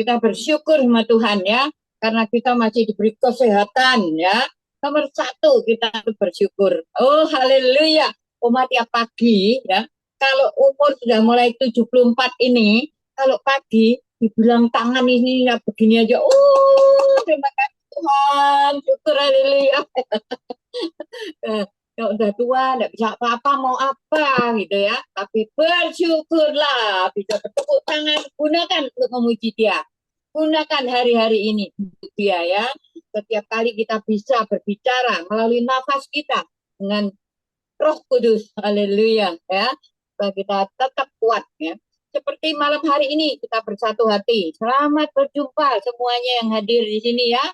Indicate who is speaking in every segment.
Speaker 1: Kita bersyukur sama Tuhan ya, karena kita masih diberi kesehatan ya. Nomor satu kita bersyukur. Oh haleluya. Oma tiap pagi ya, kalau umur sudah mulai 74 ini, kalau pagi dibilang tangan ini ya begini aja. Oh terima kasih Tuhan, syukur haleluya. Kalau udah tua nggak bisa apa-apa mau apa gitu ya, tapi bersyukurlah bisa bertepuk tangan, gunakan untuk memuji dia, gunakan hari-hari ini untuk dia ya. Setiap kali kita bisa berbicara melalui nafas kita dengan Roh Kudus, haleluya ya, supaya kita tetap kuat ya. Seperti malam hari ini kita bersatu hati. Selamat berjumpa semuanya yang hadir di sini ya.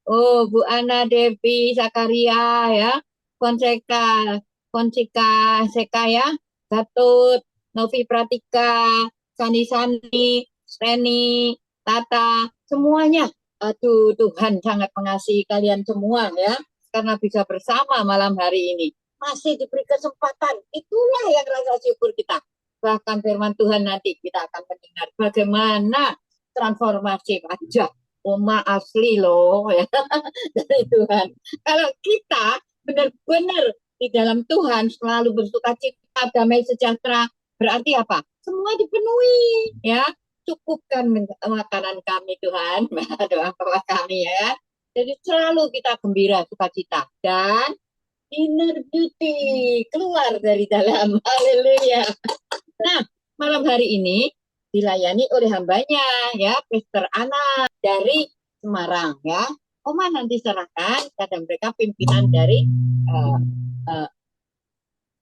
Speaker 1: Oh, Bu Ana, Devi, Zakaria ya, Konseka, Konsika, Seka ya, Gatut, Novi Pratika, Sani Sani, Reni, Tata, semuanya. Aduh, Tuhan sangat mengasihi kalian semua ya, karena bisa bersama malam hari ini masih diberi kesempatan. Itulah yang rasa syukur kita. Bahkan firman Tuhan nanti kita akan mendengar bagaimana transformasi wajah Oma asli loh ya dari Tuhan. Kalau kita benar-benar di dalam Tuhan selalu bersuka cita, damai sejahtera, berarti apa? Semua dipenuhi ya. Cukupkan makanan kami Tuhan, doa kami ya. Jadi selalu kita gembira, sukacita, dan inner beauty keluar dari dalam. Haleluya. Nah, malam hari ini dilayani oleh hambanya ya, Pastor Ana dari Semarang ya. Oma nanti serahkan kepada mereka pimpinan dari uh, uh,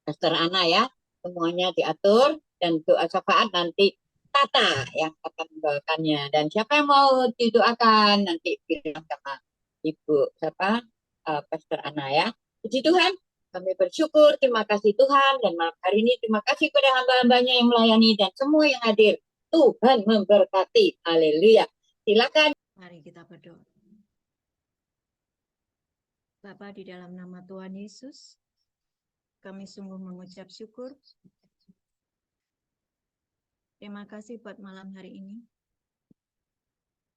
Speaker 1: Pastor Ana ya. Semuanya diatur dan doa syafaat nanti Tata yang akan membawakannya. Dan siapa yang mau didoakan nanti bilang sama Ibu siapa Pastor Ana ya. Puji Tuhan. Kami bersyukur, terima kasih Tuhan, dan malam hari ini terima kasih kepada hamba-hambanya yang melayani dan semua yang hadir. Tuhan memberkati. Haleluya. Silakan.
Speaker 2: Mari kita berdoa. Bapa, di dalam nama Tuhan Yesus, kami sungguh mengucap syukur. Terima kasih buat malam hari ini.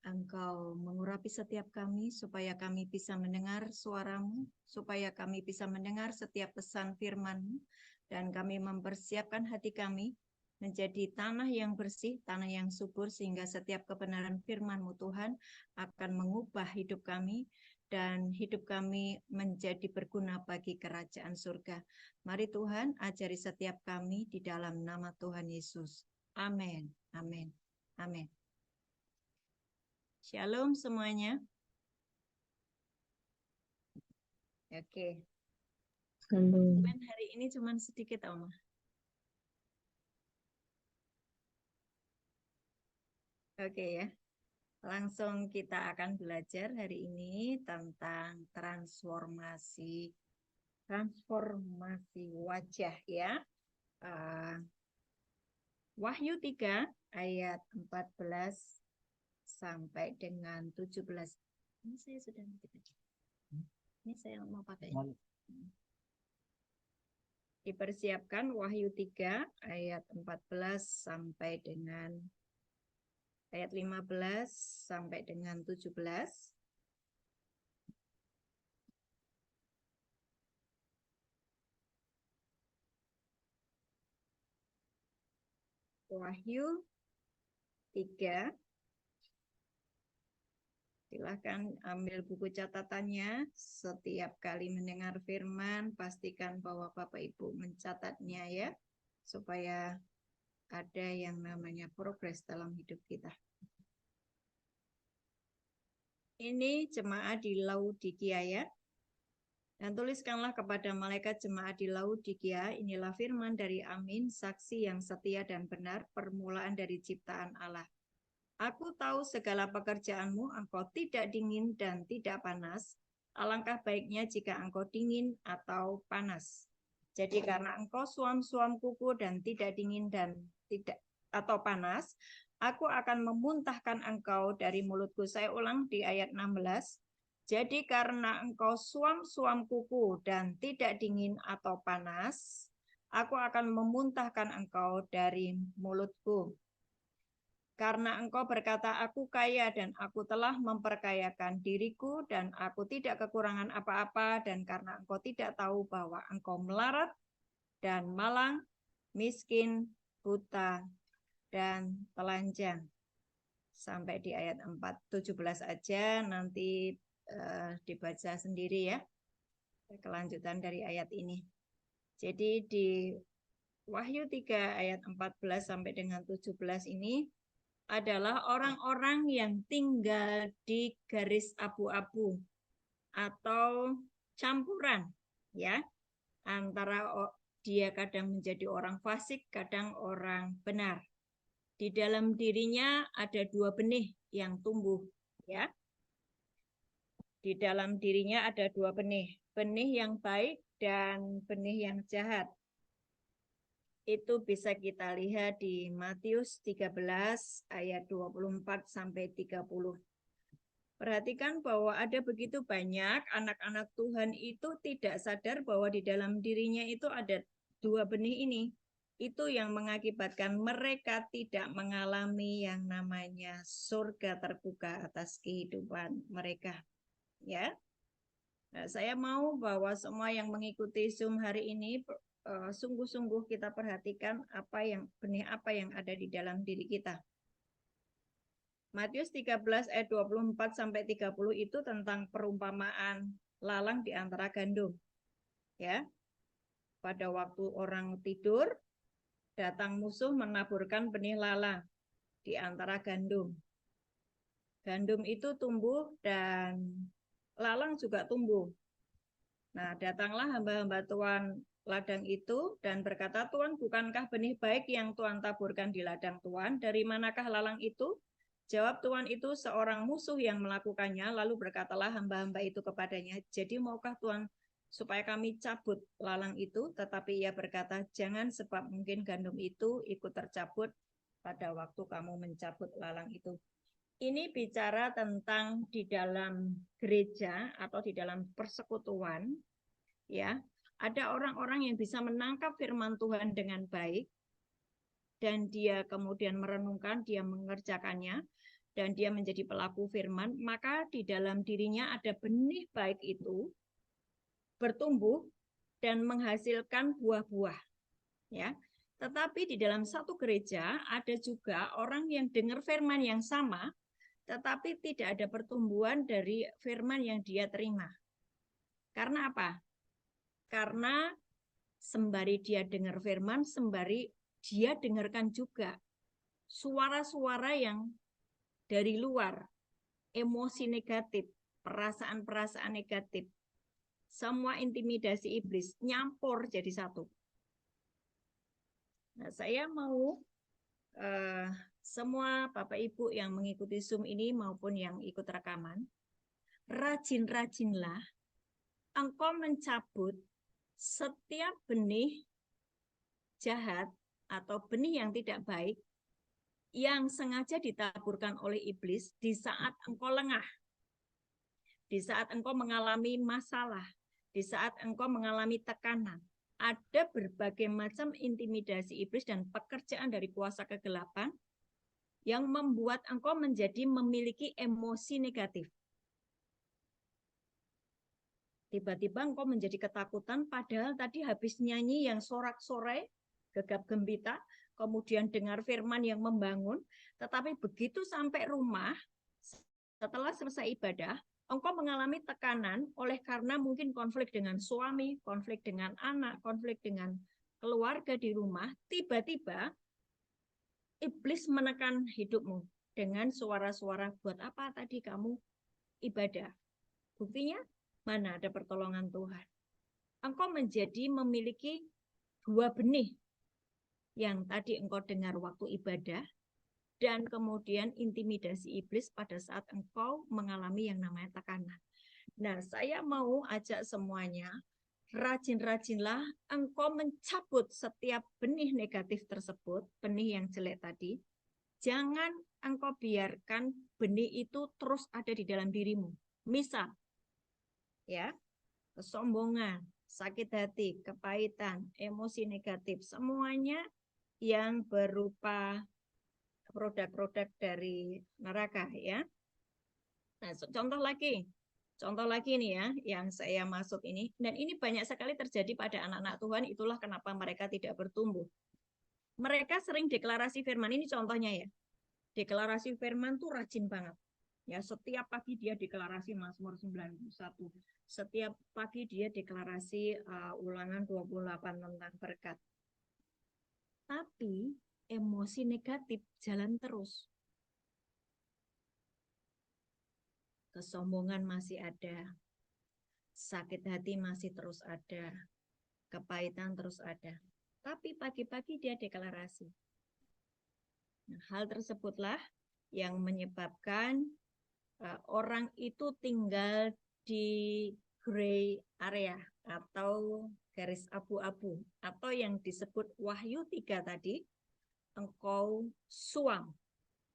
Speaker 2: Engkau mengurapi setiap kami supaya kami bisa mendengar suara-Mu, supaya kami bisa mendengar setiap pesan firman-Mu, dan kami mempersiapkan hati kami menjadi tanah yang bersih, tanah yang subur, sehingga setiap kebenaran firman-Mu Tuhan akan mengubah hidup kami, dan hidup kami menjadi berguna bagi kerajaan surga. Mari Tuhan, ajari setiap kami di dalam nama Tuhan Yesus. Amin. Amin. Amin. Shalom semuanya. Oke. Cuman hari ini cuman sedikit, Oma. Oke ya. Langsung kita akan belajar hari ini tentang transformasi wajah ya. Wahyu 3 ayat 14 sampai dengan 17. Ini saya sudah baca. Ini saya mau pakai. Dipersiapkan Wahyu 3 ayat 14 sampai dengan ayat 15 sampai dengan 17. Wahyu 3. Silahkan ambil buku catatannya. Setiap kali mendengar firman, pastikan bahwa Bapak Ibu mencatatnya ya, supaya ada yang namanya progres dalam hidup kita. Ini jemaat di Laodikia ya. Dan tuliskanlah kepada malaikat jemaat di Laodikia, inilah firman dari Amin, saksi yang setia dan benar, permulaan dari ciptaan Allah. Aku tahu segala pekerjaanmu, engkau tidak dingin dan tidak panas. Alangkah baiknya jika engkau dingin atau panas. Jadi karena engkau suam-suam kuku dan tidak dingin dan tidak atau panas, aku akan memuntahkan engkau dari mulutku. Saya ulang di ayat 16. Jadi karena engkau suam-suam kuku dan tidak dingin atau panas, aku akan memuntahkan engkau dari mulutku. Karena engkau berkata, aku kaya dan aku telah memperkayakan diriku dan aku tidak kekurangan apa-apa, dan karena engkau tidak tahu bahwa engkau melarat dan malang, miskin, buta, dan telanjang. Sampai di ayat 17 aja, nanti dibaca sendiri ya, kelanjutan dari ayat ini. Jadi di Wahyu 3 ayat 14 sampai dengan 17 ini adalah orang-orang yang tinggal di garis abu-abu atau campuran ya, antara dia kadang menjadi orang fasik, kadang orang benar. Di dalam dirinya ada dua benih yang tumbuh ya. Di dalam dirinya ada dua benih, benih yang baik dan benih yang jahat. Itu bisa kita lihat di Matius 13 ayat 24 sampai 30. Perhatikan bahwa ada begitu banyak anak-anak Tuhan itu tidak sadar bahwa di dalam dirinya itu ada dua benih ini. Itu yang mengakibatkan mereka tidak mengalami yang namanya surga terbuka atas kehidupan mereka. Ya, nah, saya mau bahwa semua yang mengikuti Zoom hari ini sungguh-sungguh kita perhatikan benih apa yang ada di dalam diri kita. Matius 13 ayat 24 sampai 30 itu tentang perumpamaan lalang di antara gandum. Ya. Pada waktu orang tidur, datang musuh menaburkan benih lalang di antara gandum. Gandum itu tumbuh dan lalang juga tumbuh. Nah, datanglah hamba-hamba Tuhan ladang itu dan berkata, Tuhan, bukankah benih baik yang Tuhan taburkan di ladang Tuhan? Dari manakah lalang itu? Jawab Tuhan, itu seorang musuh yang melakukannya. Lalu berkatalah hamba-hamba itu kepadanya, jadi maukah Tuhan supaya kami cabut lalang itu? Tetapi ia berkata, jangan, sebab mungkin gandum itu ikut tercabut pada waktu kamu mencabut lalang itu. Ini bicara tentang di dalam gereja atau di dalam persekutuan, ya, ada orang-orang yang bisa menangkap firman Tuhan dengan baik, dan dia kemudian merenungkan, dia mengerjakannya, dan dia menjadi pelaku firman, maka di dalam dirinya ada benih baik itu bertumbuh dan menghasilkan buah-buah, ya. Tetapi di dalam satu gereja ada juga orang yang dengar firman yang sama, tetapi tidak ada pertumbuhan dari firman yang dia terima. Karena apa? Karena sembari dia dengar firman, sembari dia dengarkan juga suara-suara yang dari luar, emosi negatif, perasaan-perasaan negatif, semua intimidasi iblis nyampur jadi satu. Nah, saya mau semua Bapak Ibu yang mengikuti Zoom ini maupun yang ikut rekaman, rajin-rajinlah engkau mencabut setiap benih jahat atau benih yang tidak baik yang sengaja ditaburkan oleh iblis di saat engkau lengah, di saat engkau mengalami masalah, di saat engkau mengalami tekanan. Ada berbagai macam intimidasi iblis dan pekerjaan dari kuasa kegelapan yang membuat engkau menjadi memiliki emosi negatif. Tiba-tiba engkau menjadi ketakutan, padahal tadi habis nyanyi yang sorak-sorai, gegap gembita, kemudian dengar firman yang membangun, tetapi begitu sampai rumah, setelah selesai ibadah, engkau mengalami tekanan oleh karena mungkin konflik dengan suami, konflik dengan anak, konflik dengan keluarga di rumah, tiba-tiba iblis menekan hidupmu dengan suara-suara, buat apa tadi kamu ibadah? Buktinya, mana ada pertolongan Tuhan. Engkau menjadi memiliki dua benih yang tadi engkau dengar waktu ibadah, dan kemudian intimidasi iblis pada saat engkau mengalami yang namanya tekanan. Nah, saya mau ajak semuanya, rajin-rajinlah engkau mencabut setiap benih negatif tersebut, benih yang jelek tadi. Jangan engkau biarkan benih itu terus ada di dalam dirimu. Misal, ya, kesombongan, sakit hati, kepahitan, emosi negatif, semuanya yang berupa produk-produk dari neraka ya. Nah, contoh lagi nih ya, yang saya maksud ini, dan ini banyak sekali terjadi pada anak-anak Tuhan, itulah kenapa mereka tidak bertumbuh. Mereka sering deklarasi firman, ini contohnya ya, deklarasi firman tuh rajin banget. Ya, setiap pagi dia deklarasi Mazmur 91. Setiap pagi dia deklarasi Ulangan 28 tentang berkat. Tapi emosi negatif jalan terus. Kesombongan masih ada, sakit hati masih terus ada, kepahitan terus ada. Tapi pagi-pagi dia deklarasi. Nah, hal tersebutlah yang menyebabkan orang itu tinggal di gray area atau garis abu-abu atau yang disebut Wahyu 3 tadi, engkau suam,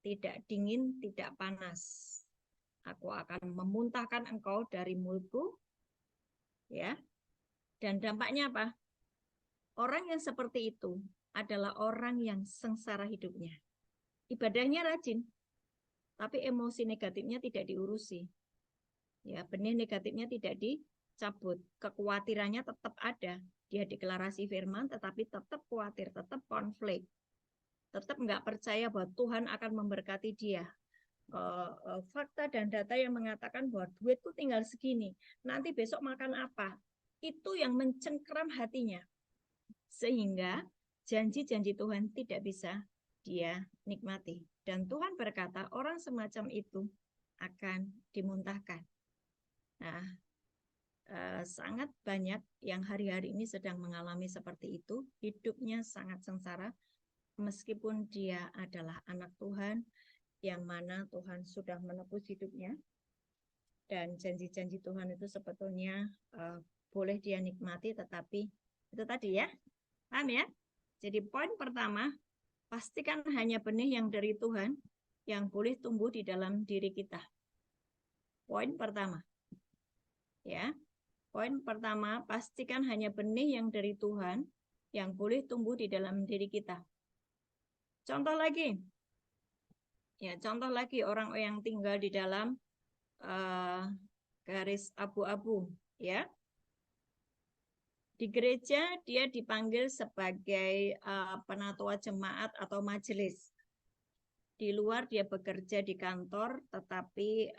Speaker 2: tidak dingin, tidak panas. Aku akan memuntahkan engkau dari mulutku, ya. Dan dampaknya apa? Orang yang seperti itu adalah orang yang sengsara hidupnya. Ibadahnya rajin, tapi emosi negatifnya tidak diurusi. Ya, benih negatifnya tidak dicabut. Kekhawatirannya tetap ada. Dia deklarasi firman, tetapi tetap khawatir, tetap konflik. Tetap nggak percaya bahwa Tuhan akan memberkati dia. Fakta dan data yang mengatakan bahwa duit itu tinggal segini, nanti besok makan apa, itu yang mencengkeram hatinya, sehingga janji-janji Tuhan tidak bisa dia nikmati. Dan Tuhan berkata orang semacam itu akan dimuntahkan. Nah, sangat banyak yang hari-hari ini sedang mengalami seperti itu, hidupnya sangat sengsara, meskipun dia adalah anak Tuhan, yang mana Tuhan sudah menebus hidupnya, dan janji-janji Tuhan itu sebetulnya boleh dia nikmati, tetapi itu tadi ya, paham ya? Jadi poin pertama, pastikan hanya benih yang dari Tuhan yang boleh tumbuh di dalam diri kita. Poin pertama, ya. Poin pertama, pastikan hanya benih yang dari Tuhan yang boleh tumbuh di dalam diri kita. Contoh lagi. Ya, contoh lagi orang yang tinggal di dalam garis abu-abu, ya. Di gereja dia dipanggil sebagai penatua jemaat atau majelis. Di luar dia bekerja di kantor, tetapi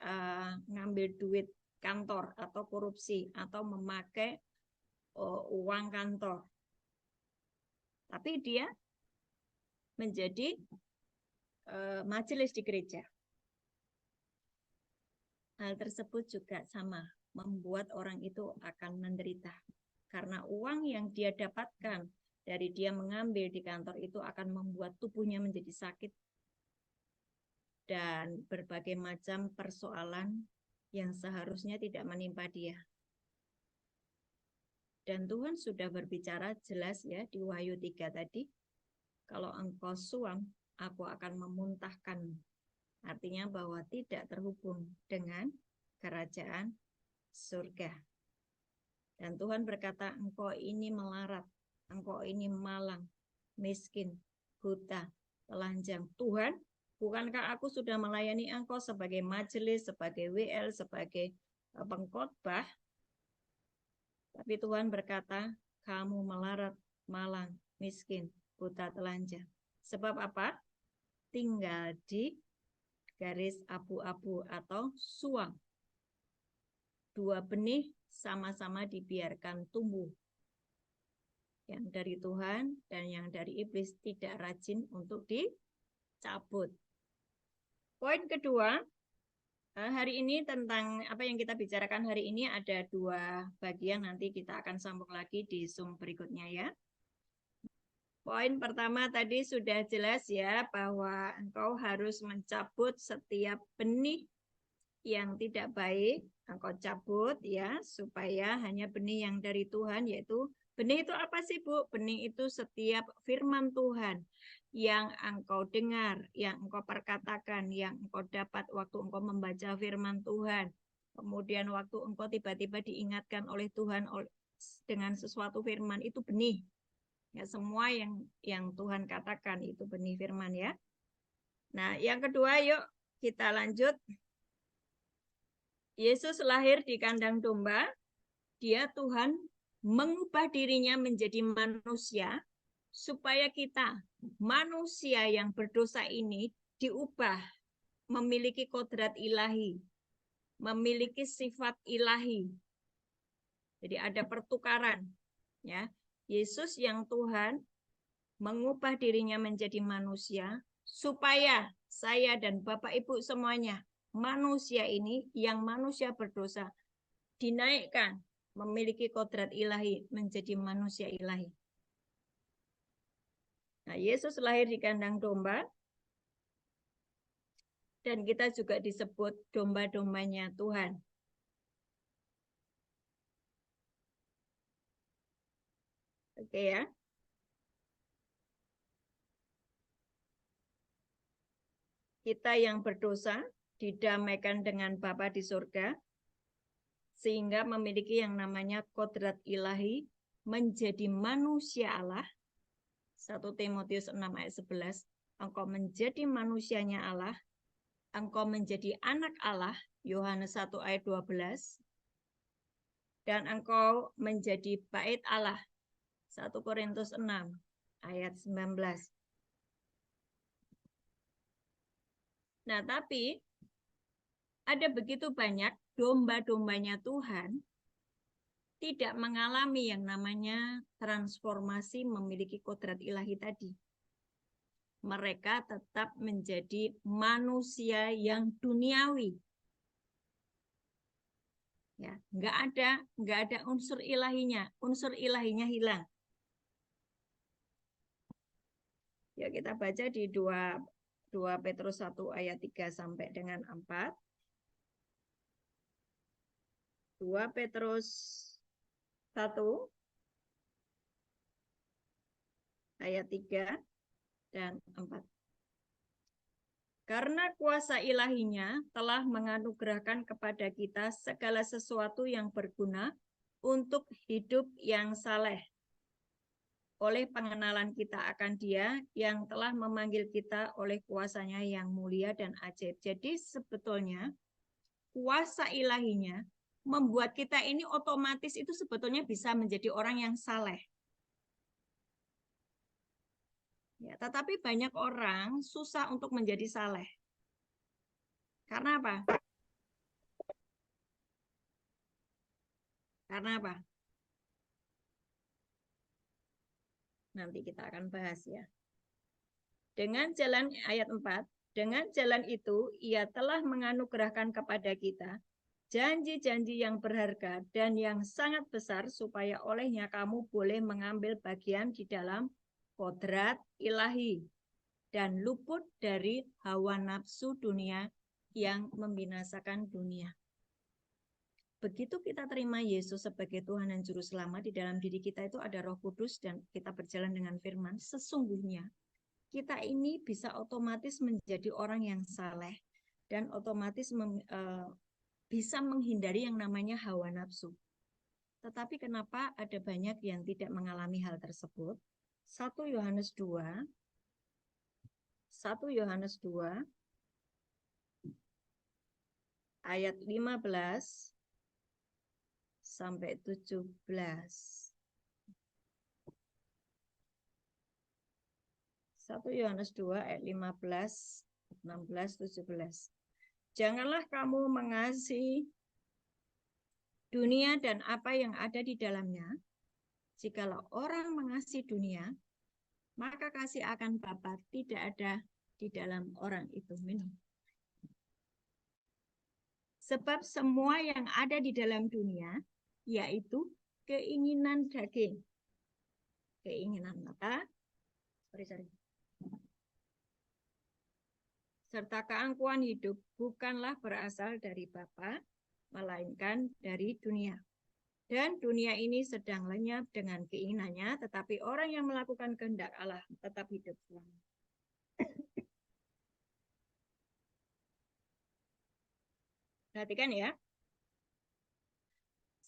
Speaker 2: ngambil duit kantor atau korupsi atau memakai uang kantor. Tapi dia menjadi majelis di gereja. Hal tersebut juga sama, membuat orang itu akan menderita. Karena uang yang dia dapatkan dari dia mengambil di kantor itu akan membuat tubuhnya menjadi sakit. Dan berbagai macam persoalan yang seharusnya tidak menimpa dia. Dan Tuhan sudah berbicara jelas ya di Wahyu 3 tadi, kalau engkau suam, aku akan memuntahkanmu. Artinya bahwa tidak terhubung dengan kerajaan surga. Dan Tuhan berkata, engkau ini melarat, engkau ini malang, miskin, buta, telanjang. Tuhan, bukankah aku sudah melayani engkau sebagai majelis, sebagai WL, sebagai pengkhotbah? Tapi Tuhan berkata, kamu melarat, malang, miskin, buta, telanjang. Sebab apa? Tinggal di garis abu-abu atau suam. Dua benih sama-sama dibiarkan tumbuh. Yang dari Tuhan dan yang dari iblis tidak rajin untuk dicabut. Poin kedua, hari ini tentang apa yang kita bicarakan hari ini ada dua bagian, nanti kita akan sambung lagi di Zoom berikutnya ya. Poin pertama tadi sudah jelas ya, bahwa engkau harus mencabut setiap benih yang tidak baik, engkau cabut ya, supaya hanya benih yang dari Tuhan, yaitu benih itu apa sih Bu? Benih itu setiap firman Tuhan yang engkau dengar, yang engkau perkatakan, yang engkau dapat waktu engkau membaca firman Tuhan. Kemudian waktu engkau tiba-tiba diingatkan oleh Tuhan dengan sesuatu firman, itu benih. Ya, semua yang Tuhan katakan itu benih firman ya. Nah, yang kedua yuk kita lanjut. Yesus lahir di kandang domba. Dia Tuhan mengubah dirinya menjadi manusia supaya kita manusia yang berdosa ini diubah memiliki kodrat ilahi, memiliki sifat ilahi. Jadi ada pertukaran, ya. Yesus yang Tuhan mengubah dirinya menjadi manusia supaya saya dan Bapak Ibu semuanya manusia ini yang manusia berdosa dinaikkan memiliki kodrat ilahi menjadi manusia ilahi. Nah, Yesus lahir di kandang domba dan kita juga disebut domba-dombanya Tuhan. Oke ya. Kita yang berdosa didamaikan dengan Bapa di surga sehingga memiliki yang namanya kodrat ilahi menjadi manusia Allah. 1 Timotius 6 ayat 11. Engkau menjadi manusianya Allah, engkau menjadi anak Allah, Yohanes 1 ayat 12. Dan engkau menjadi bait Allah, 1 Korintus 6 ayat 19. Nah, tapi ada begitu banyak domba-dombanya Tuhan tidak mengalami yang namanya transformasi memiliki kodrat ilahi tadi. Mereka tetap menjadi manusia yang duniawi. Ya, nggak ada unsur ilahinya hilang. Ya, kita baca di 2 Petrus 1 ayat 3 sampai dengan 4. 2 Petrus 1 ayat 3 dan 4. Karena kuasa ilahinya telah menganugerahkan kepada kita segala sesuatu yang berguna untuk hidup yang saleh. Oleh pengenalan kita akan Dia yang telah memanggil kita oleh kuasanya yang mulia dan ajaib. Jadi sebetulnya kuasa ilahinya membuat kita ini otomatis itu sebetulnya bisa menjadi orang yang saleh. Ya, tetapi banyak orang susah untuk menjadi saleh. Karena apa? Karena apa? Nanti kita akan bahas ya. Dengan jalan ayat 4, dengan jalan itu ia telah menganugerahkan kepada kita janji-janji yang berharga dan yang sangat besar supaya olehnya kamu boleh mengambil bagian di dalam kodrat ilahi dan luput dari hawa nafsu dunia yang membinasakan dunia. Begitu kita terima Yesus sebagai Tuhan dan Juru Selamat, di dalam diri kita itu ada Roh Kudus dan kita berjalan dengan firman, sesungguhnya kita ini bisa otomatis menjadi orang yang saleh dan otomatis bisa menghindari yang namanya hawa nafsu. Tetapi kenapa ada banyak yang tidak mengalami hal tersebut? 1 Yohanes 2 ayat 15 sampai 17. 1 Yohanes 2 ayat 15, 16, 17. Janganlah kamu mengasihi dunia dan apa yang ada di dalamnya. Jikalau orang mengasihi dunia, maka kasih akan Bapa tidak ada di dalam orang itu. Minum. Sebab semua yang ada di dalam dunia, yaitu keinginan daging, keinginan mata, serta keangkuhan hidup bukanlah berasal dari Bapa, melainkan dari dunia. Dan dunia ini sedang lenyap dengan keinginannya, tetapi orang yang melakukan kehendak Allah tetap hidup selamanya. Perhatikan ya.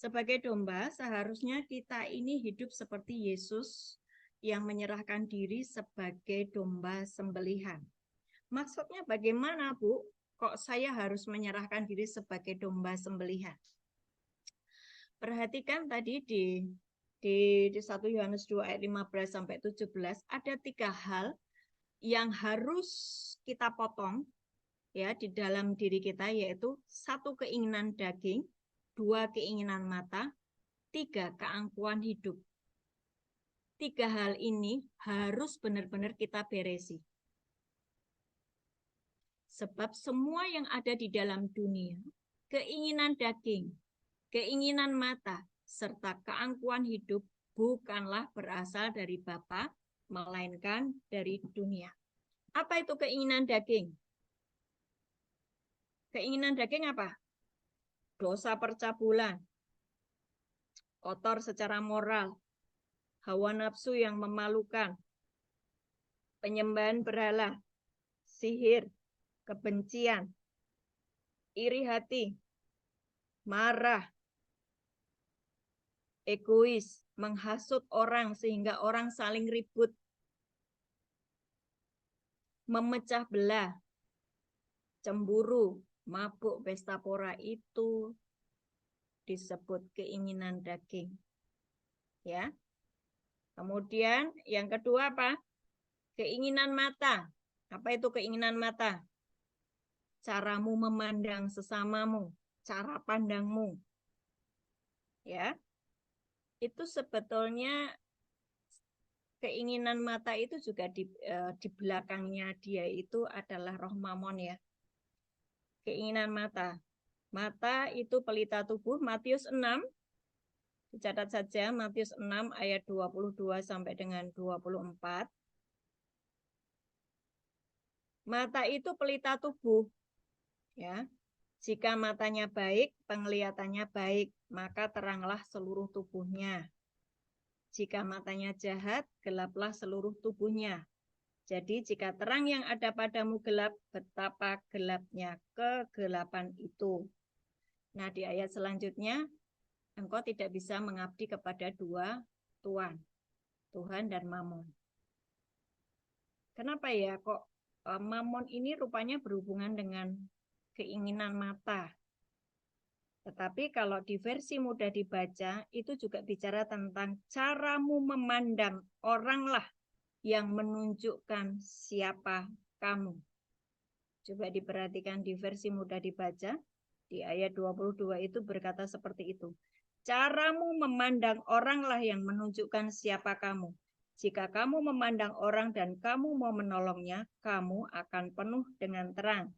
Speaker 2: Sebagai domba, seharusnya kita ini hidup seperti Yesus yang menyerahkan diri sebagai domba sembelihan. Maksudnya bagaimana, Bu? Kok saya harus menyerahkan diri sebagai domba sembelihan? Perhatikan tadi di 1 Yohanes 2 ayat 15 sampai 17 ada 3 hal yang harus kita potong ya di dalam diri kita, yaitu 1 keinginan daging, 2 keinginan mata, 3 keangkuhan hidup. 3 hal ini harus benar-benar kita beresi. Sebab semua yang ada di dalam dunia, keinginan daging, keinginan mata, serta keangkuhan hidup bukanlah berasal dari Bapa, melainkan dari dunia. Apa itu keinginan daging? Keinginan daging apa? Dosa percabulan, kotor secara moral, hawa nafsu yang memalukan, penyembahan berhala, sihir, kebencian, iri hati, marah, egois, menghasut orang sehingga orang saling ribut, memecah belah, cemburu, mabuk, pesta pora, itu disebut keinginan daging. Ya. Kemudian yang kedua apa? Keinginan mata. Apa itu keinginan mata? Caramu memandang sesamamu, cara pandangmu. Ya. Itu sebetulnya keinginan mata itu juga di belakangnya dia itu adalah roh mamon ya. Keinginan mata. Mata itu pelita tubuh. Matius 6, dicatat saja Matius 6 ayat 22 sampai dengan 24. Mata itu pelita tubuh. Ya. Jika matanya baik, penglihatannya baik, maka teranglah seluruh tubuhnya. Jika matanya jahat, gelaplah seluruh tubuhnya. Jadi jika terang yang ada padamu gelap, betapa gelapnya kegelapan itu. Nah, di ayat selanjutnya, engkau tidak bisa mengabdi kepada 2 tuan, Tuhan dan Mamon. Kenapa ya kok Mamon ini rupanya berhubungan dengan keinginan mata? Tetapi kalau di versi mudah dibaca, itu juga bicara tentang caramu memandang oranglah yang menunjukkan siapa kamu. Coba diperhatikan di versi mudah dibaca, di ayat 22 itu berkata seperti itu. Caramu memandang oranglah yang menunjukkan siapa kamu. Jika kamu memandang orang dan kamu mau menolongnya, kamu akan penuh dengan terang.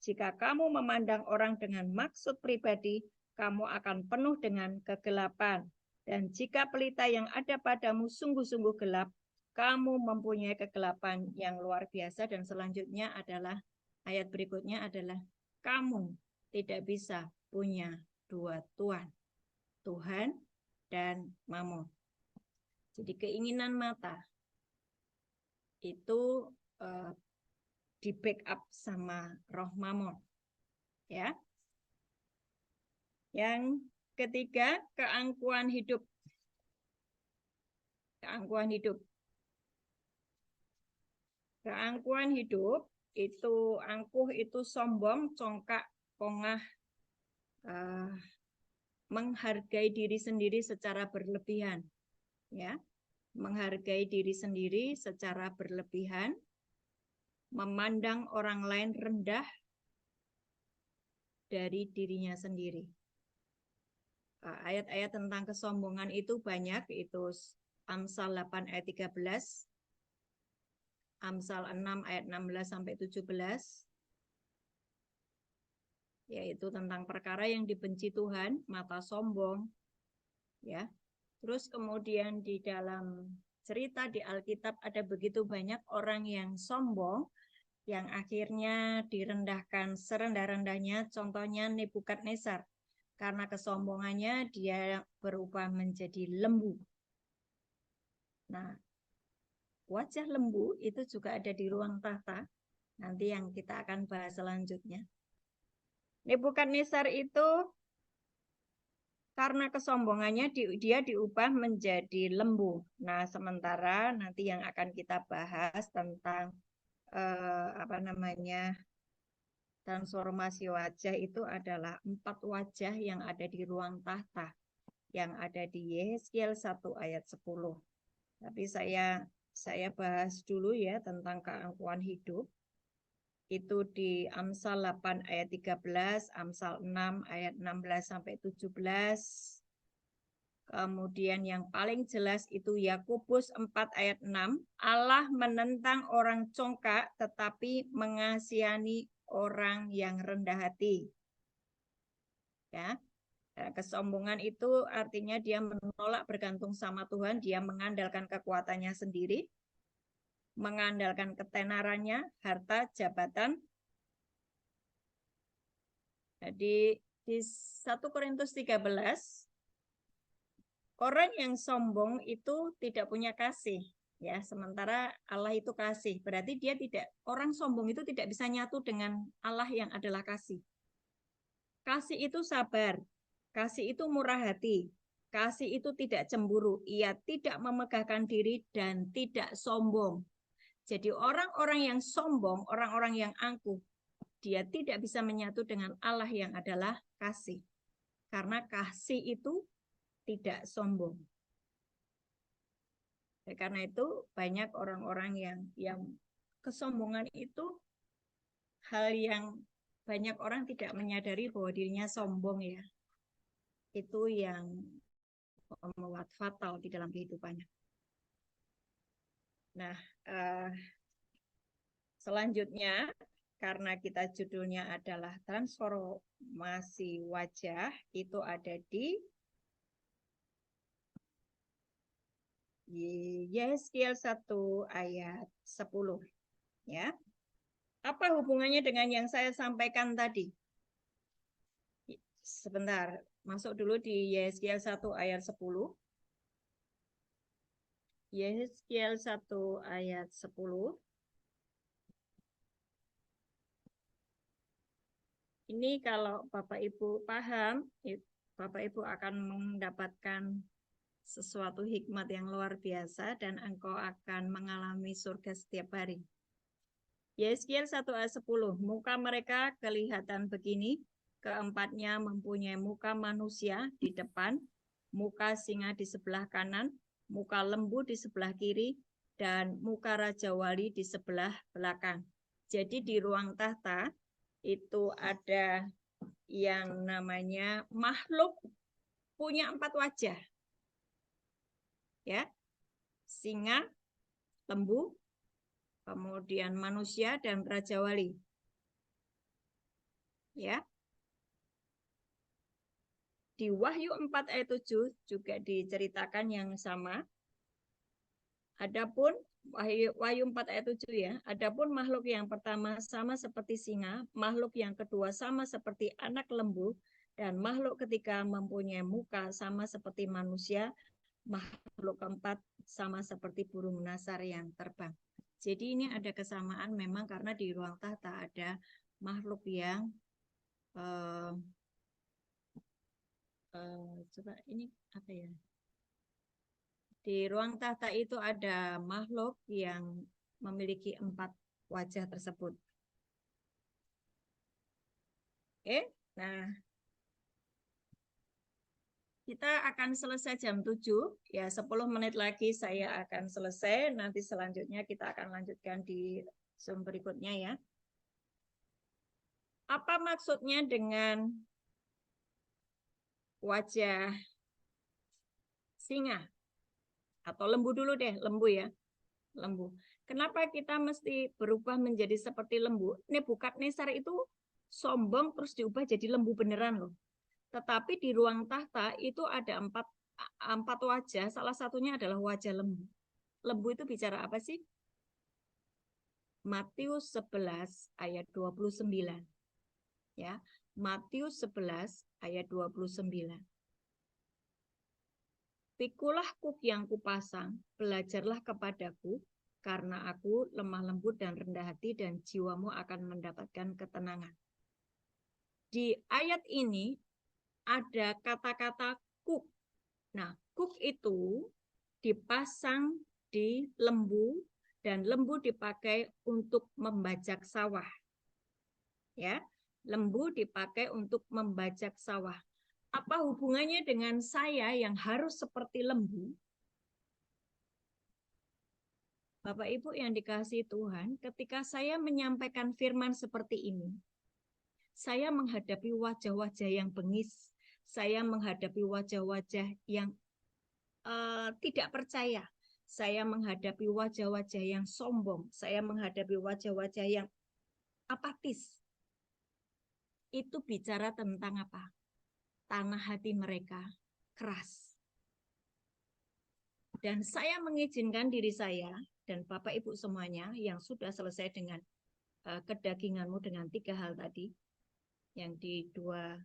Speaker 2: Jika kamu memandang orang dengan maksud pribadi, kamu akan penuh dengan kegelapan. Dan jika pelita yang ada padamu sungguh-sungguh gelap, kamu mempunyai kegelapan yang luar biasa. Dan selanjutnya adalah, ayat berikutnya adalah, kamu tidak bisa punya 2 tuan, Tuhan dan Mamon. Jadi keinginan mata itu di backup sama roh Mamon. Ya. Yang ketiga, keangkuhan hidup. Keangkuhan hidup. Keangkuhan hidup itu, angkuh itu sombong, congkak, pongah, menghargai diri sendiri secara berlebihan. Ya. Menghargai diri sendiri secara berlebihan, memandang orang lain rendah dari dirinya sendiri. Ayat-ayat tentang kesombongan itu banyak, itu Amsal 8 ayat 13, Amsal 6 ayat 16 sampai 17, yaitu tentang perkara yang dibenci Tuhan, mata sombong, ya. Terus kemudian di dalam cerita di Alkitab ada begitu banyak orang yang sombong, yang akhirnya direndahkan serendah-rendahnya. Contohnya Nebukadnezar, karena kesombongannya dia berubah menjadi lembu. Nah, wajah lembu itu juga ada di ruang tahta, nanti yang kita akan bahas selanjutnya. Nebukadnezar itu karena kesombongannya dia diubah menjadi lembu. Nah, sementara nanti yang akan kita bahas tentang transformasi wajah itu adalah 4 wajah yang ada di ruang tahta, yang ada di Yehezkiel 1 ayat 10. Tapi saya bahas dulu ya tentang keangkuhan hidup. Itu di Amsal 8 ayat 13, Amsal 6 ayat 16 sampai 17. Kemudian yang paling jelas itu Yakobus 4 ayat 6, Allah menentang orang congkak tetapi mengasihani orang yang rendah hati. Ya. Kesombongan itu artinya dia menolak bergantung sama Tuhan, dia mengandalkan kekuatannya sendiri, mengandalkan ketenarannya, harta, jabatan. Jadi di 1 Korintus 13, orang yang sombong itu tidak punya kasih, ya. Sementara Allah itu kasih, berarti orang sombong itu tidak bisa nyatu dengan Allah yang adalah kasih. Kasih itu sabar, kasih itu murah hati, kasih itu tidak cemburu, ia tidak memegahkan diri dan tidak sombong. Jadi orang-orang yang sombong, orang-orang yang angkuh, dia tidak bisa menyatu dengan Allah yang adalah kasih. Karena kasih itu tidak sombong. Karena itu banyak orang-orang yang kesombongan itu hal yang banyak orang tidak menyadari bahwa dirinya sombong ya. Itu yang membuat fatal di dalam kehidupannya. Nah, selanjutnya karena kita judulnya adalah transformasi wajah, itu ada di Yehezkiel 1 ayat 10. Ya. Apa hubungannya dengan yang saya sampaikan tadi? Sebentar, masuk dulu di Yehezkiel 1 ayat 10. Yehezkiel 1 ayat 10. Ini kalau Bapak Ibu paham, Bapak Ibu akan mendapatkan sesuatu hikmat yang luar biasa dan engkau akan mengalami surga setiap hari. Yehezkiel 1 ayat 10, muka mereka kelihatan begini, keempatnya mempunyai muka manusia di depan, muka singa di sebelah kanan, muka lembu di sebelah kiri, dan muka Raja Wali di sebelah belakang. Jadi di ruang tahta itu ada yang namanya makhluk punya 4 wajah. Ya. Singa, lembu, kemudian manusia dan Raja Wali. Ya. Di Wahyu 4 ayat 7 juga diceritakan yang sama. Adapun Wahyu 4 ayat 7 ya. Adapun makhluk yang pertama sama seperti singa, makhluk yang kedua sama seperti anak lembu, dan makhluk ketiga mempunyai muka sama seperti manusia, makhluk keempat sama seperti burung nasar yang terbang. Jadi ini ada kesamaan memang karena di ruang tahta ada makhluk yang coba ini apa ya? Di ruang tahta itu ada makhluk yang memiliki 4 wajah tersebut. Oke, nah kita akan selesai jam 7, ya 10 menit lagi saya akan selesai, nanti selanjutnya kita akan lanjutkan di Zoom berikutnya ya. Apa maksudnya dengan wajah singa? Atau lembu dulu deh, lembu ya. Lembu. Kenapa kita mesti berubah menjadi seperti lembu? Nebukadnezar itu sombong terus diubah jadi lembu beneran loh. Tetapi di ruang tahta itu ada 4 wajah, salah satunya adalah wajah lembu. Lembu itu bicara apa sih? Matius 11 ayat 29. Ya, Matius 11 ayat 29. Pikulah kuk yang kupasang, belajarlah kepadaku, karena aku lemah lembut dan rendah hati, dan jiwamu akan mendapatkan ketenangan. Di ayat ini ada kata-kata kuk. Nah, kuk itu dipasang di lembu Dan lembu dipakai untuk membajak sawah. Ya, lembu dipakai untuk membajak sawah. Apa hubungannya dengan saya yang harus seperti lembu? Bapak Ibu yang dikasihi Tuhan, ketika saya menyampaikan firman seperti ini, saya menghadapi wajah-wajah yang bengis, saya menghadapi wajah-wajah yang tidak percaya, saya menghadapi wajah-wajah yang sombong, saya menghadapi wajah-wajah yang apatis. Itu bicara tentang apa? Tanah hati mereka keras. Dan saya mengizinkan diri saya dan Bapak Ibu semuanya yang sudah selesai dengan kedaginganmu dengan 3 hal tadi, yang di 1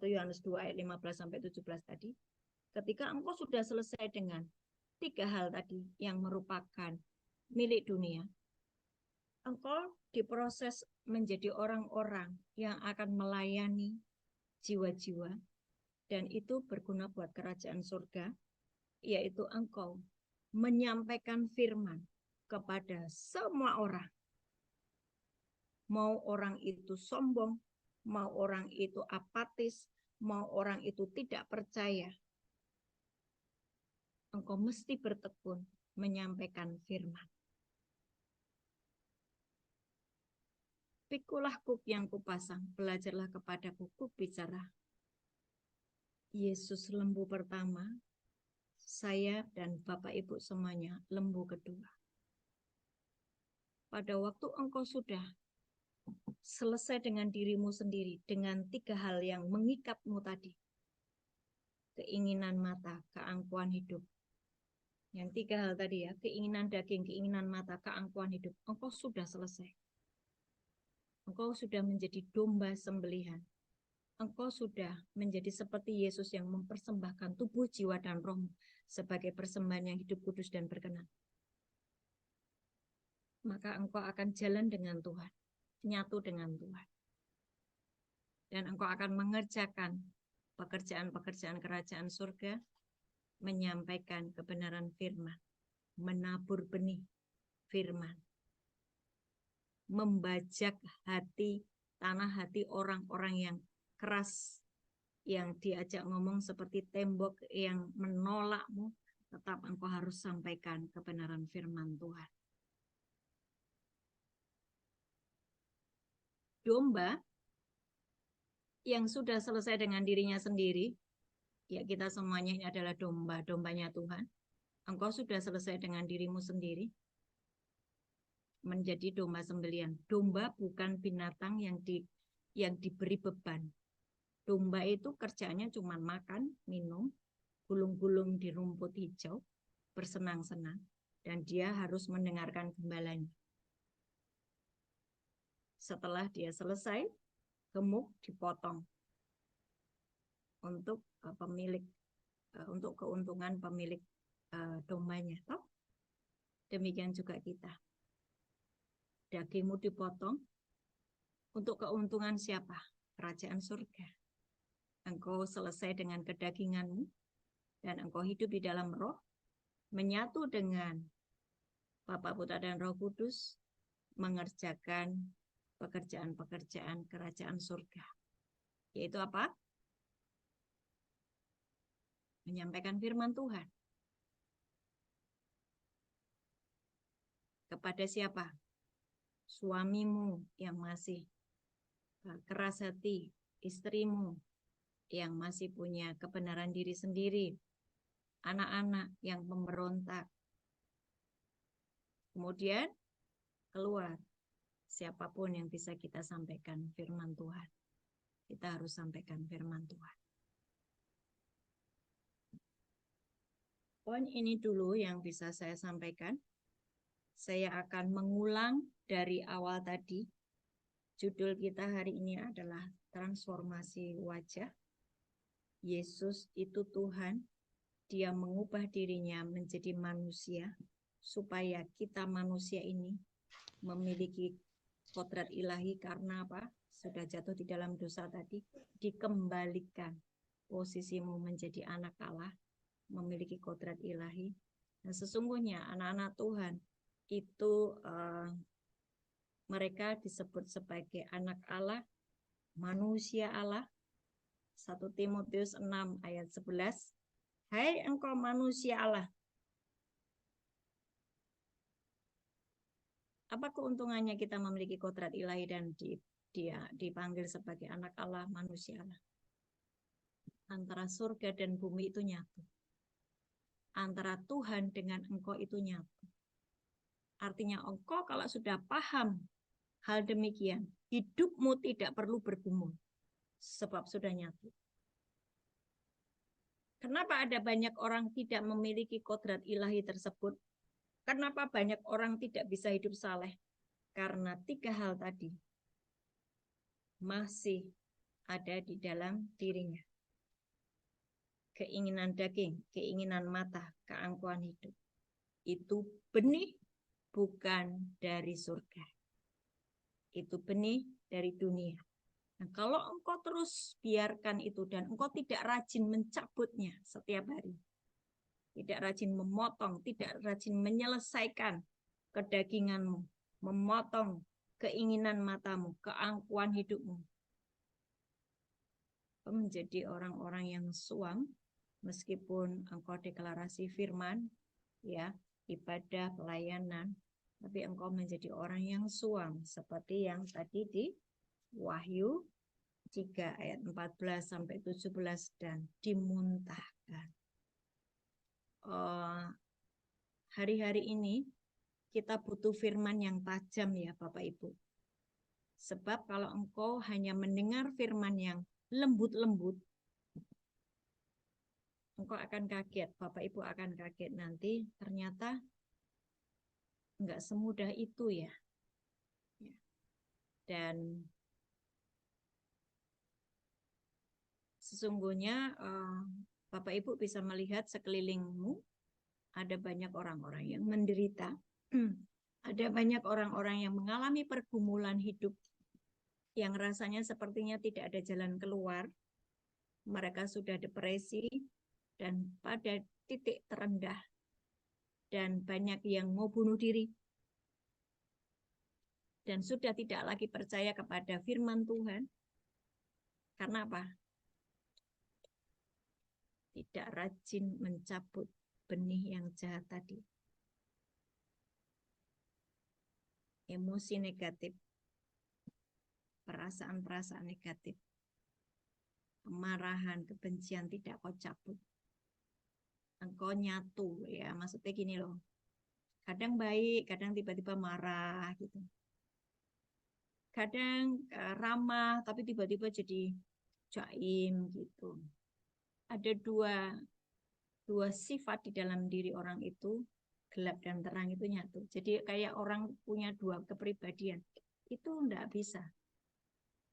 Speaker 2: Yohanes 2 ayat 15 sampai 17 tadi, ketika engkau sudah selesai dengan 3 hal tadi yang merupakan milik dunia, engkau diproses menjadi orang-orang yang akan melayani jiwa-jiwa, dan itu berguna buat kerajaan surga, yaitu engkau menyampaikan firman kepada semua orang. Mau orang itu sombong, mau orang itu apatis, mau orang itu tidak percaya, engkau mesti bertekun menyampaikan firman. Pikulah kuk yang kupasang, belajarlah kepadaku, kuk bicara. Yesus lembu pertama, saya dan Bapak Ibu semuanya lembu kedua. Pada waktu engkau sudah selesai dengan dirimu sendiri, dengan 3 hal yang mengikatmu tadi, keinginan mata, keangkuhan hidup. Yang 3 hal tadi ya, keinginan daging, keinginan mata, keangkuhan hidup. Engkau sudah selesai. Engkau sudah menjadi domba sembelihan. Engkau sudah menjadi seperti Yesus yang mempersembahkan tubuh, jiwa, dan rohmu sebagai persembahan yang hidup, kudus, dan berkenan. Maka engkau akan jalan dengan Tuhan, nyatu dengan Tuhan. Dan engkau akan mengerjakan pekerjaan-pekerjaan kerajaan surga, menyampaikan kebenaran firman, menabur benih firman, membajak hati, tanah hati orang-orang yang keras, yang diajak ngomong seperti tembok yang menolakmu, tetap engkau harus sampaikan kebenaran firman Tuhan. Domba yang sudah selesai dengan dirinya sendiri, ya kita semuanya ini adalah domba-dombanya Tuhan. Engkau sudah selesai dengan dirimu sendiri, menjadi domba sembelihan. Domba bukan binatang yang diberi beban. Domba itu kerjanya cuma makan, minum, gulung-gulung di rumput hijau, bersenang-senang, dan dia harus mendengarkan gembalanya. Setelah dia selesai, gemuk dipotong untuk pemilik, untuk keuntungan pemilik dombanya. Toh? Demikian juga kita. Dagingmu dipotong untuk keuntungan siapa? Kerajaan surga. Engkau selesai dengan kedaginganmu dan engkau hidup di dalam roh, menyatu dengan Bapa, Putra, dan Roh Kudus, mengerjakan pekerjaan-pekerjaan kerajaan surga. Yaitu apa? Menyampaikan firman Tuhan. Kepada siapa? Suamimu yang masih keras hati, istrimu yang masih punya kebenaran diri sendiri, anak-anak yang memberontak. Kemudian keluar siapapun yang bisa kita sampaikan firman Tuhan. Kita harus sampaikan firman Tuhan. Poin ini dulu yang bisa saya sampaikan. Saya akan mengulang dari awal tadi. Judul kita hari ini adalah transformasi wajah. Yesus itu Tuhan. Dia mengubah dirinya menjadi manusia supaya kita manusia ini memiliki kodrat ilahi. Karena apa? Sudah jatuh di dalam dosa tadi, dikembalikan posisimu menjadi anak Allah, memiliki kodrat ilahi. Dan sesungguhnya anak-anak Tuhan itu mereka disebut sebagai anak Allah, manusia Allah. 1 Timotius 6 ayat 11. Hai engkau manusia Allah. Apa keuntungannya kita memiliki kodrat ilahi dan dia dipanggil sebagai anak Allah, manusia Allah? Antara surga dan bumi itu nyatu. Antara Tuhan dengan engkau itu nyatu. Artinya engkau kalau sudah paham hal demikian, hidupmu tidak perlu bergumul. Sebab sudah nyatu. Kenapa ada banyak orang tidak memiliki kodrat ilahi tersebut? Kenapa banyak orang tidak bisa hidup saleh? Karena 3 hal tadi masih ada di dalam dirinya. Keinginan daging, keinginan mata, keangkuhan hidup. Itu benih bukan dari surga. Itu benih dari dunia. Nah, kalau engkau terus biarkan itu dan engkau tidak rajin mencabutnya setiap hari, tidak rajin memotong, tidak rajin menyelesaikan kedaginganmu, memotong keinginan matamu, keangkuhan hidupmu, menjadi orang-orang yang suam, meskipun engkau deklarasi firman, ya, ibadah, pelayanan, tapi engkau menjadi orang yang suam, seperti yang tadi di Wahyu 3 ayat 14 sampai 17 dan dimuntahkan. Hari-hari ini kita butuh firman yang tajam ya Bapak Ibu. Sebab kalau engkau hanya mendengar firman yang lembut-lembut, engkau akan kaget, Bapak Ibu akan kaget nanti ternyata enggak semudah itu ya. Dan sesungguhnya Bapak Ibu bisa melihat sekelilingmu ada banyak orang-orang yang menderita. Ada banyak orang-orang yang mengalami pergumulan hidup yang rasanya sepertinya tidak ada jalan keluar. Mereka sudah depresi dan pada titik terendah. Dan banyak yang mau bunuh diri. Dan sudah tidak lagi percaya kepada firman Tuhan. Karena apa? Tidak rajin mencabut benih yang jahat tadi. Emosi negatif, perasaan-perasaan negatif, kemarahan, kebencian tidak kau cabut. Engkau nyatu ya, maksudnya gini loh. Kadang baik, kadang tiba-tiba marah gitu. Kadang ramah, tapi tiba-tiba jadi jaim gitu. Ada dua sifat di dalam diri orang itu, gelap dan terang itu nyatu. Jadi kayak orang punya 2 kepribadian. Itu enggak bisa.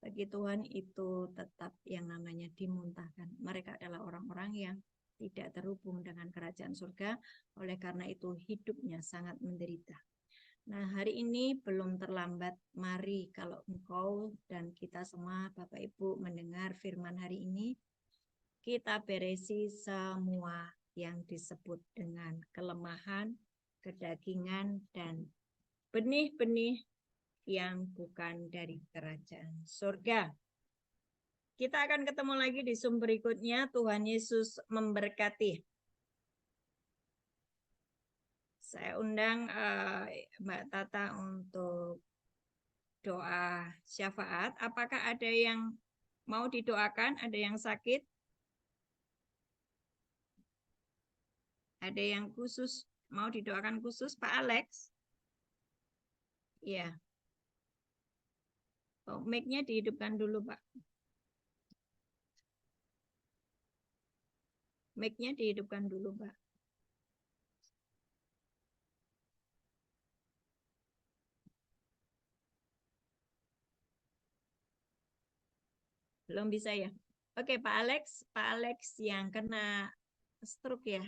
Speaker 2: Bagi Tuhan itu tetap yang namanya dimuntahkan. Mereka adalah orang-orang yang tidak terhubung dengan kerajaan surga. Oleh karena itu hidupnya sangat menderita. Nah, hari ini belum terlambat. Mari kalau engkau dan kita semua Bapak Ibu mendengar firman hari ini, kita beresi semua yang disebut dengan kelemahan, kedagingan, dan benih-benih yang bukan dari kerajaan surga. Kita akan ketemu lagi di Zoom berikutnya. Tuhan Yesus memberkati. Saya undang Mbak Tata untuk doa syafaat. Apakah ada yang mau didoakan? Ada yang sakit? Ada yang khusus mau didoakan khusus, Pak Alex? Iya. Oh, mic-nya dihidupkan dulu, Pak. Mic-nya dihidupkan dulu, Pak. Belum bisa ya? Oke, Pak Alex yang kena stroke ya?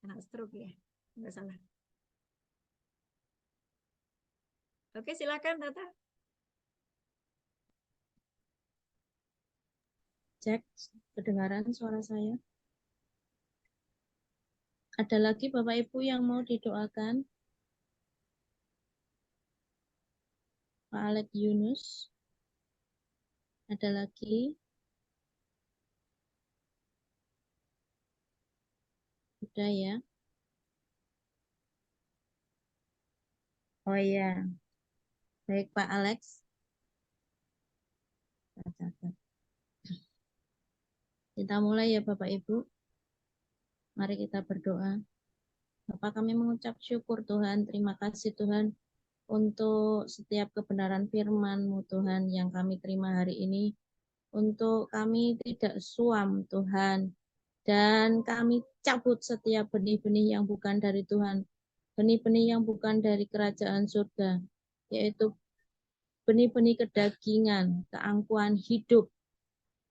Speaker 2: Kena stroke ya? Enggak salah. Oke, silakan Tata.
Speaker 3: Cek, kedengaran suara saya? Ada lagi Bapak Ibu yang mau didoakan? Pak Alex Yunus. Ada lagi? Sudah ya. Oh iya. Baik Pak Alex. Saya catat. Kita mulai ya Bapak Ibu. Mari kita berdoa. Bapak, kami mengucap syukur Tuhan. Terima kasih Tuhan untuk setiap kebenaran firman-Mu Tuhan yang kami terima hari ini. Untuk kami tidak suam Tuhan. Dan kami cabut setiap benih-benih yang bukan dari Tuhan. Benih-benih yang bukan dari kerajaan surga. Yaitu benih-benih kedagingan, keangkuhan hidup,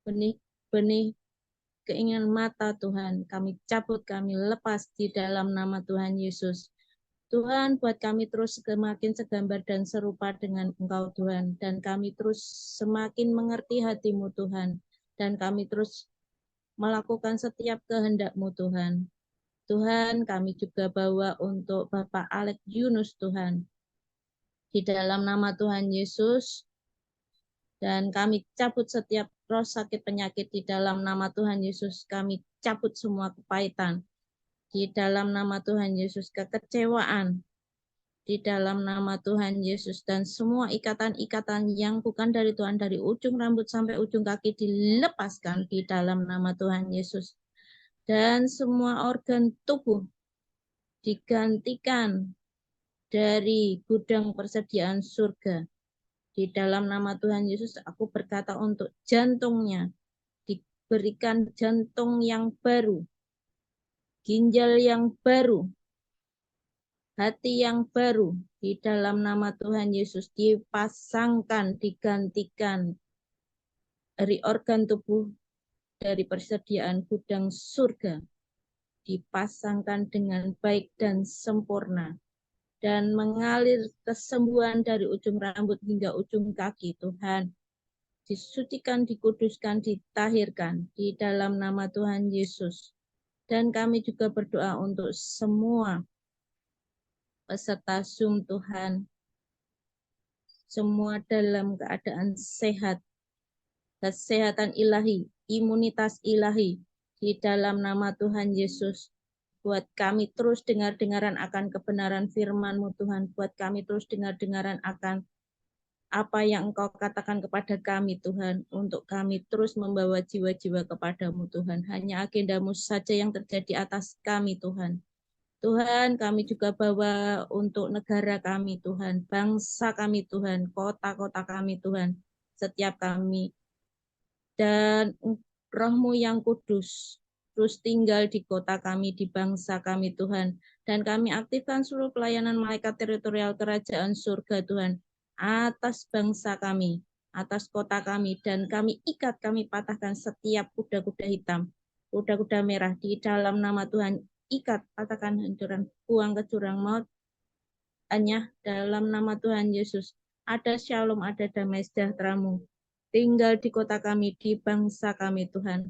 Speaker 3: benih-benih keinginan mata Tuhan. Kami cabut, kami lepas di dalam nama Tuhan Yesus. Tuhan, buat kami terus semakin segambar dan serupa dengan Engkau Tuhan. Dan kami terus semakin mengerti hati-Mu Tuhan. Dan kami terus melakukan setiap kehendak-Mu Tuhan. Tuhan, kami juga bawa untuk Bapak Alex Yunus Tuhan. Di dalam nama Tuhan Yesus, dan kami cabut setiap roh sakit penyakit di dalam nama Tuhan Yesus. Kami cabut semua kepahitan di dalam nama Tuhan Yesus, kekecewaan di dalam nama Tuhan Yesus, dan semua ikatan-ikatan yang bukan dari Tuhan, dari ujung rambut sampai ujung kaki dilepaskan di dalam nama Tuhan Yesus. Dan semua organ tubuh digantikan dari gudang persediaan surga. Di dalam nama Tuhan Yesus, aku berkata untuk jantungnya, diberikan jantung yang baru, ginjal yang baru, hati yang baru. Di dalam nama Tuhan Yesus, dipasangkan, digantikan dari organ tubuh, dari persediaan gudang surga, dipasangkan dengan baik dan sempurna, dan mengalir kesembuhan dari ujung rambut hingga ujung kaki. Tuhan, disucikan, dikuduskan, ditahirkan di dalam nama Tuhan Yesus. Dan kami juga berdoa untuk semua peserta Zoom Tuhan, semua dalam keadaan sehat, kesehatan ilahi, imunitas ilahi di dalam nama Tuhan Yesus. Buat kami terus dengar-dengaran akan kebenaran firman-Mu Tuhan. Buat kami terus dengar-dengaran akan apa yang Engkau katakan kepada kami Tuhan. Untuk kami terus membawa jiwa-jiwa kepada-Mu Tuhan. Hanya agenda-Mu saja yang terjadi atas kami Tuhan. Tuhan, kami juga bawa untuk negara kami Tuhan. Bangsa kami Tuhan. Kota-kota kami Tuhan. Setiap kami. Dan Roh-Mu yang kudus terus tinggal di kota kami, di bangsa kami Tuhan. Dan kami aktifkan seluruh pelayanan malaikat teritorial kerajaan surga Tuhan, atas bangsa kami, atas kota kami, dan kami ikat, kami patahkan setiap kuda-kuda hitam, kuda-kuda merah di dalam nama Tuhan. Ikat, patahkan, hancuran, buang ke jurang maut, hanya dalam nama Tuhan Yesus. Ada shalom, ada damai sejahtera-Mu tinggal di kota kami, di bangsa kami Tuhan.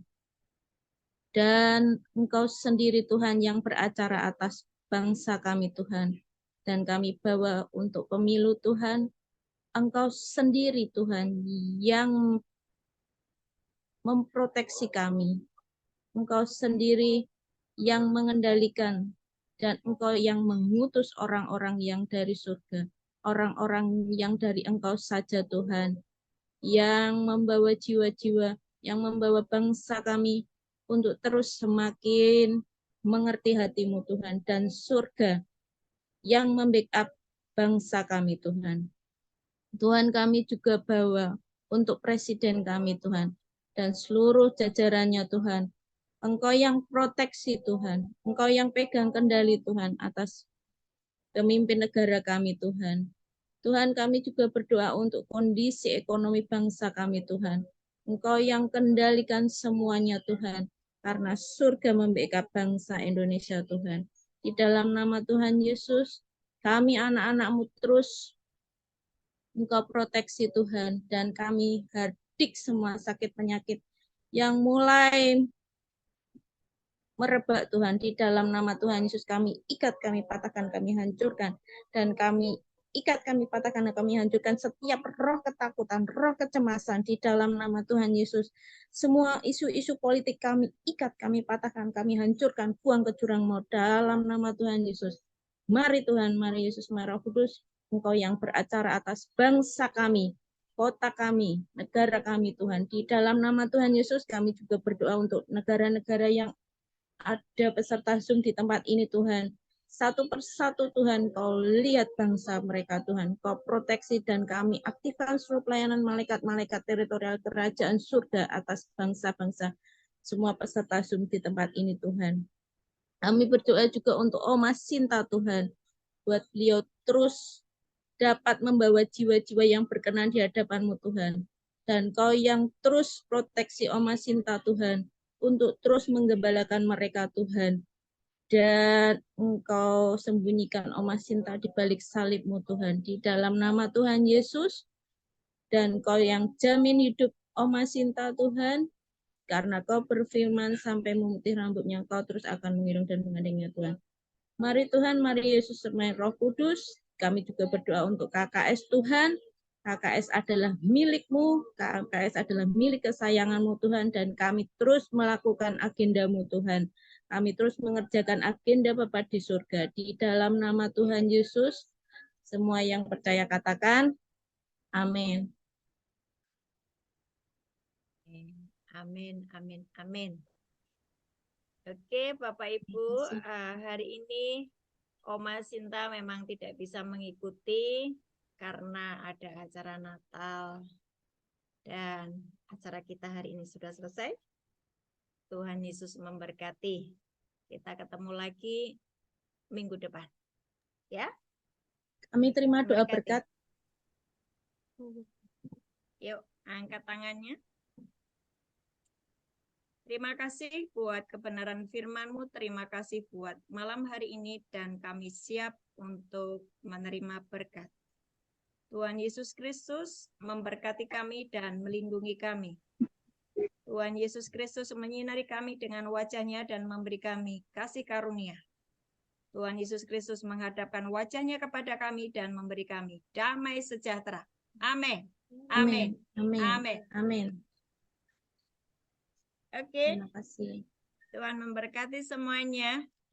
Speaker 3: Dan Engkau sendiri Tuhan yang beracara atas bangsa kami Tuhan. Dan kami bawa untuk pemilu Tuhan, Engkau sendiri Tuhan yang memproteksi kami. Engkau sendiri yang mengendalikan, dan Engkau yang mengutus orang-orang yang dari surga. Orang-orang yang dari Engkau saja Tuhan, yang membawa jiwa-jiwa, yang membawa bangsa kami untuk terus semakin mengerti hati-Mu Tuhan, dan surga yang membackup bangsa kami Tuhan. Tuhan, kami juga bawa untuk presiden kami Tuhan, dan seluruh jajarannya Tuhan. Engkau yang proteksi Tuhan, Engkau yang pegang kendali Tuhan atas pemimpin negara kami Tuhan. Tuhan, kami juga berdoa untuk kondisi ekonomi bangsa kami Tuhan. Engkau yang kendalikan semuanya Tuhan, karena surga membackup bangsa Indonesia Tuhan. Di dalam nama Tuhan Yesus, kami anak-anak-Mu terus Engkau proteksi Tuhan, dan kami hardik semua sakit penyakit yang mulai merebak Tuhan. Di dalam nama Tuhan Yesus kami ikat, kami patahkan, kami hancurkan, dan kami ikat, kami patahkan, dan kami hancurkan setiap roh ketakutan, roh kecemasan di dalam nama Tuhan Yesus. Semua isu-isu politik kami ikat, kami patahkan, kami hancurkan, buang ke jurang maut dalam nama Tuhan Yesus. Mari Tuhan, mari Yesus, mari Roh Kudus, Engkau yang beracara atas bangsa kami, kota kami, negara kami Tuhan. Di dalam nama Tuhan Yesus kami juga berdoa untuk negara-negara yang ada peserta Zoom di tempat ini Tuhan. Satu persatu Tuhan, Kau lihat bangsa mereka Tuhan. Kau proteksi dan kami aktifkan seluruh pelayanan malaikat-malaikat teritorial kerajaan surga atas bangsa-bangsa. Semua peserta Zoom di tempat ini Tuhan. Kami berdoa juga untuk Oma Sinta Tuhan. Buat beliau terus dapat membawa jiwa-jiwa yang berkenan di hadapan-Mu Tuhan. Dan Kau yang terus proteksi Oma Sinta Tuhan, untuk terus menggembalakan mereka Tuhan. Dan Engkau sembunyikan Oma Sinta di balik salib-Mu Tuhan. Di dalam nama Tuhan Yesus, dan Kau yang jamin hidup Oma Sinta Tuhan, karena Kau berfirman sampai memutih rambutnya, Kau terus akan mengiring dan mengandengnya Tuhan. Mari Tuhan, mari Yesus serta Roh Kudus. Kami juga berdoa untuk KKS Tuhan. KKS adalah milik-Mu, KKS adalah milik kesayangan-Mu Tuhan, dan kami terus melakukan agenda-Mu Tuhan. Kami terus mengerjakan agenda Bapa di surga. Di dalam nama Tuhan Yesus, semua yang percaya katakan, amin.
Speaker 2: Amin, amin, amin. Oke, Bapak Ibu, hari ini Oma Sinta memang tidak bisa mengikuti karena ada acara Natal dan acara kita hari ini sudah selesai. Tuhan Yesus memberkati. Kita ketemu lagi minggu depan. Ya.
Speaker 3: Kami terima doa
Speaker 2: Memberkati.
Speaker 3: berkat.
Speaker 2: Yuk, angkat tangannya. Terima kasih buat kebenaran firman-Mu, terima kasih buat malam hari ini, dan kami siap untuk menerima berkat. Tuhan Yesus Kristus memberkati kami dan melindungi kami. Tuhan Yesus Kristus menyinari kami dengan wajah-Nya dan memberi kami kasih karunia. Tuhan Yesus Kristus menghadapkan wajah-Nya kepada kami dan memberi kami damai sejahtera. Amin. Amin.
Speaker 3: Amin.
Speaker 2: Amin.
Speaker 3: Amin.
Speaker 2: Oke.
Speaker 3: Terima kasih.
Speaker 2: Tuhan memberkati semuanya.